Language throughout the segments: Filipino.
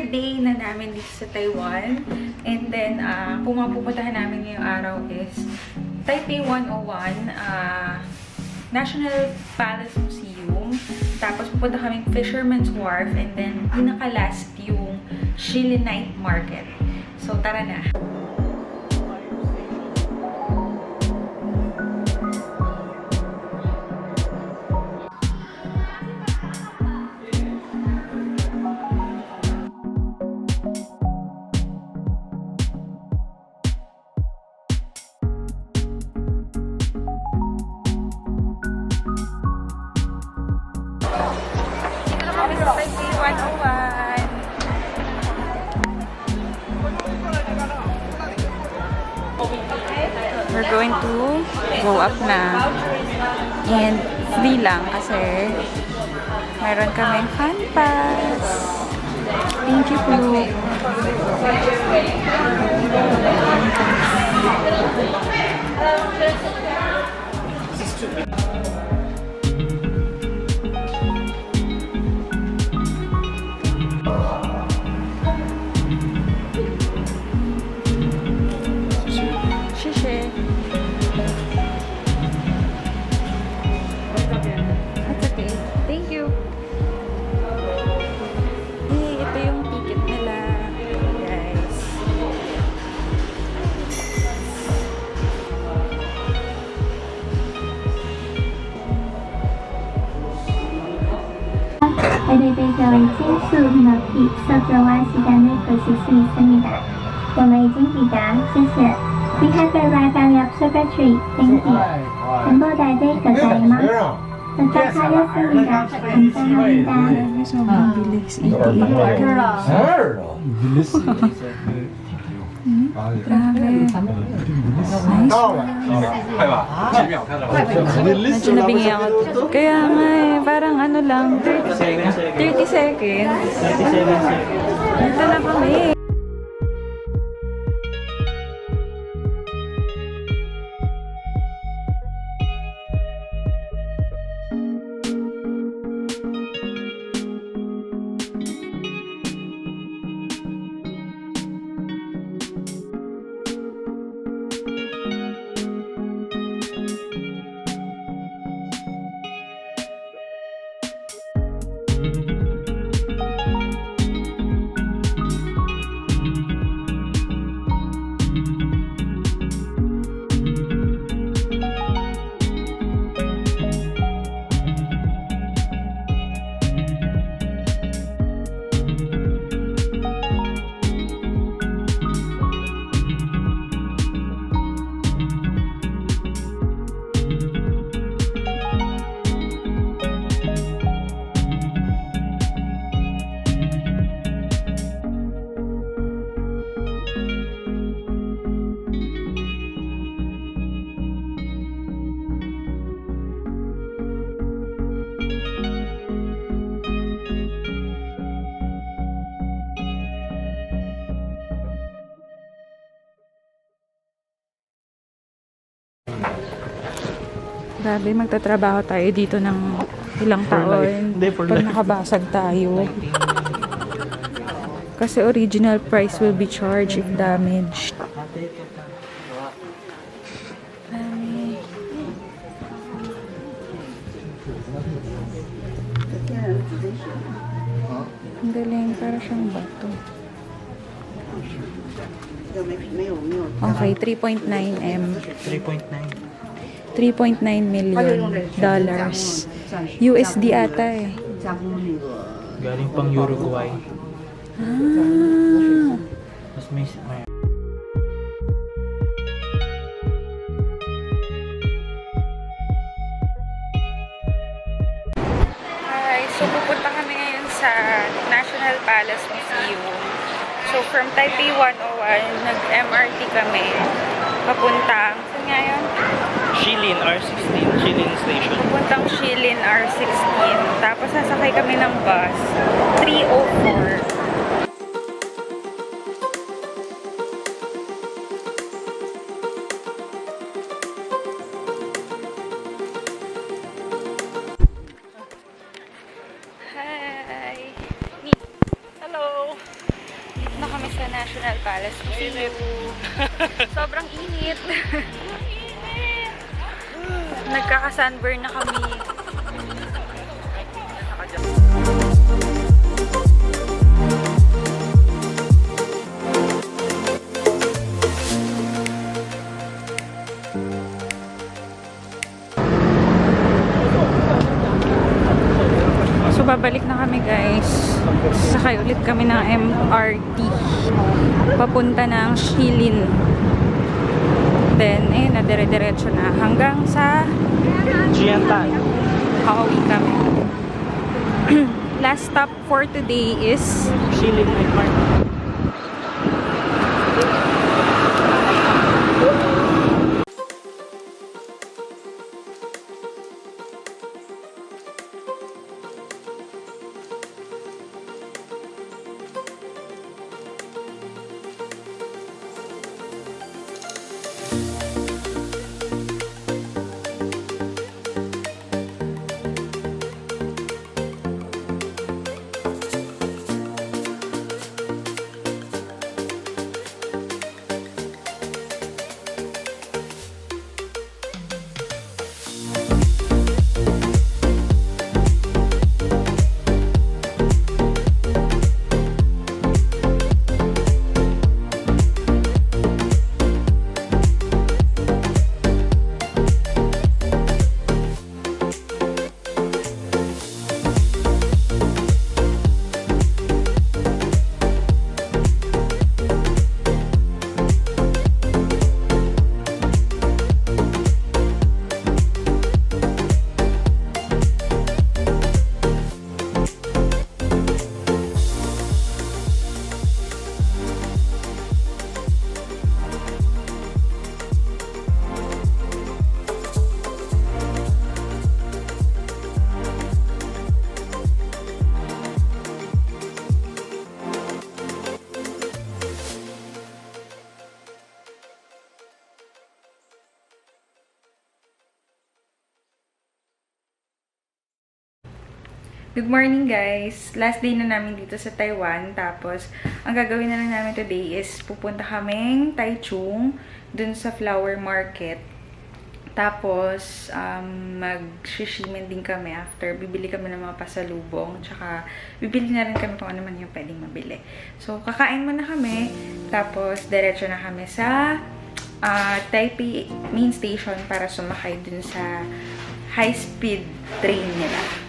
third day na namin dito sa Taiwan. And then, pupuntahan namin ngayong araw is Taipei 101, National Palace Museum. Tapos pupunta kaming Fisherman's Wharf. And then, pinaka-last yung Shili Night Market. So, tara na. We're going to go up na. And free lang kasi meron kaming fun pass. Thank you, Klook.配对这个为金属的币，色泽Y-SA的那个是思密达。我们已经抵达，谢谢。We have arrived at the observatory. Thank you. 全部在这个仔嗎？Nagkakaya思密達，很感恩。Sobrang bilis. bilis. Grabe. Nice. Medyo nabingi ako. Kaya nga eh, parang ano lang, 30 seconds. Dito na kami. Grabe, magtatrabaho tayo dito ng ilang taon. Pag nakabasag tayo. Kasi original price will be charged if damaged. Ang galing, para siyang bato. Okay, 3.9 M. 3.9 million dollars. USD ata eh. Galing pang Uruguay. Mas may... Hi, so pupunta kami ngayon sa National Palace Museum. So from Taipei 101, nag-MRT kami. Papuntang, saan nga yun? Shilin R16, Shilin Station. Pupuntang Shilin R16. Tapos sasakay kami ng bus. 304. Hi! Hello! National Palace Museum. Sobrang init. Nagkaka-sunburn na kami. So, babalik na kami guys. Sakay ulit kami ng MRT. Papunta ng Shilin. Then, na dire-diretso na. Hanggang sa Jiantan. Kauwi kami. Last stop for today is Shilin Night Market. Good morning guys! Last day na namin dito sa Taiwan. Tapos, ang gagawin na lang namin today is pupunta kaming Taichung dun sa flower market. Tapos, mag-shishimen din kami after. Bibili kami ng mga pasalubong. Tsaka, bibili na rin kami kung ano man yung pwedeng mabili. So, kakain muna kami. Tapos, diretso na kami sa Taipei main station para sumakay dun sa high-speed train nila.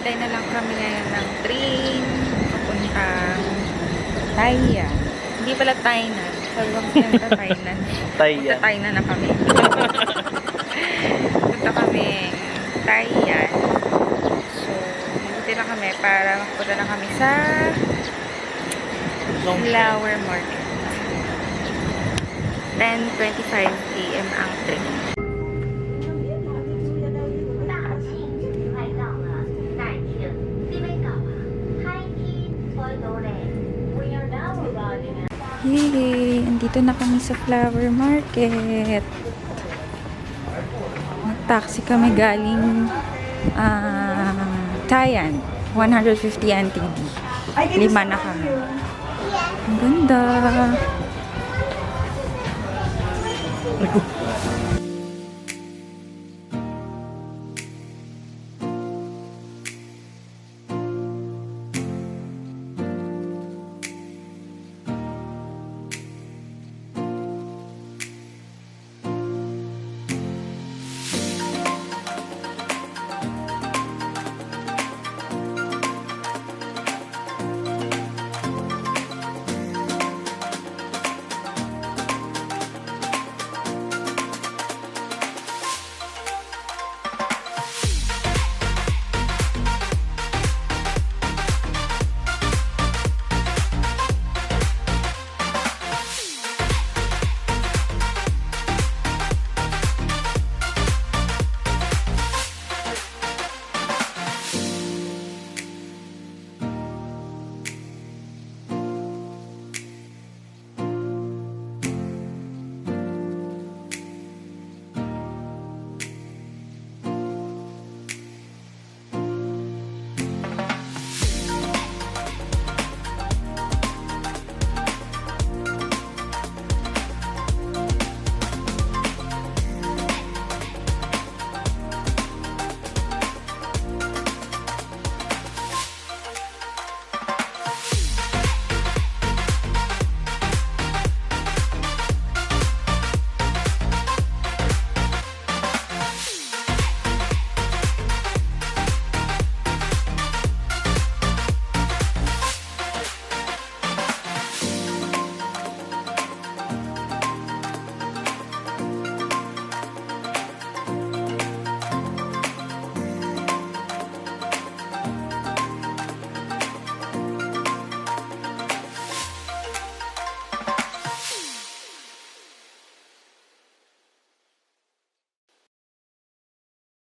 Hintay na lang kami ngayon ng train papuntang Taiya. Hindi pala Tainan. Sabi ko kasi punta Tainan. Taiyan. Punta Tainan na kami. Punta kami Taiyan. So, mabuti lang kami para mapunta na kami sa flower market. 10:25 AM ang train. Nandito na kami sa flower market. Nag-taxi kami galing Taiwan. 150 NTD. 5 na kami. Ang ganda.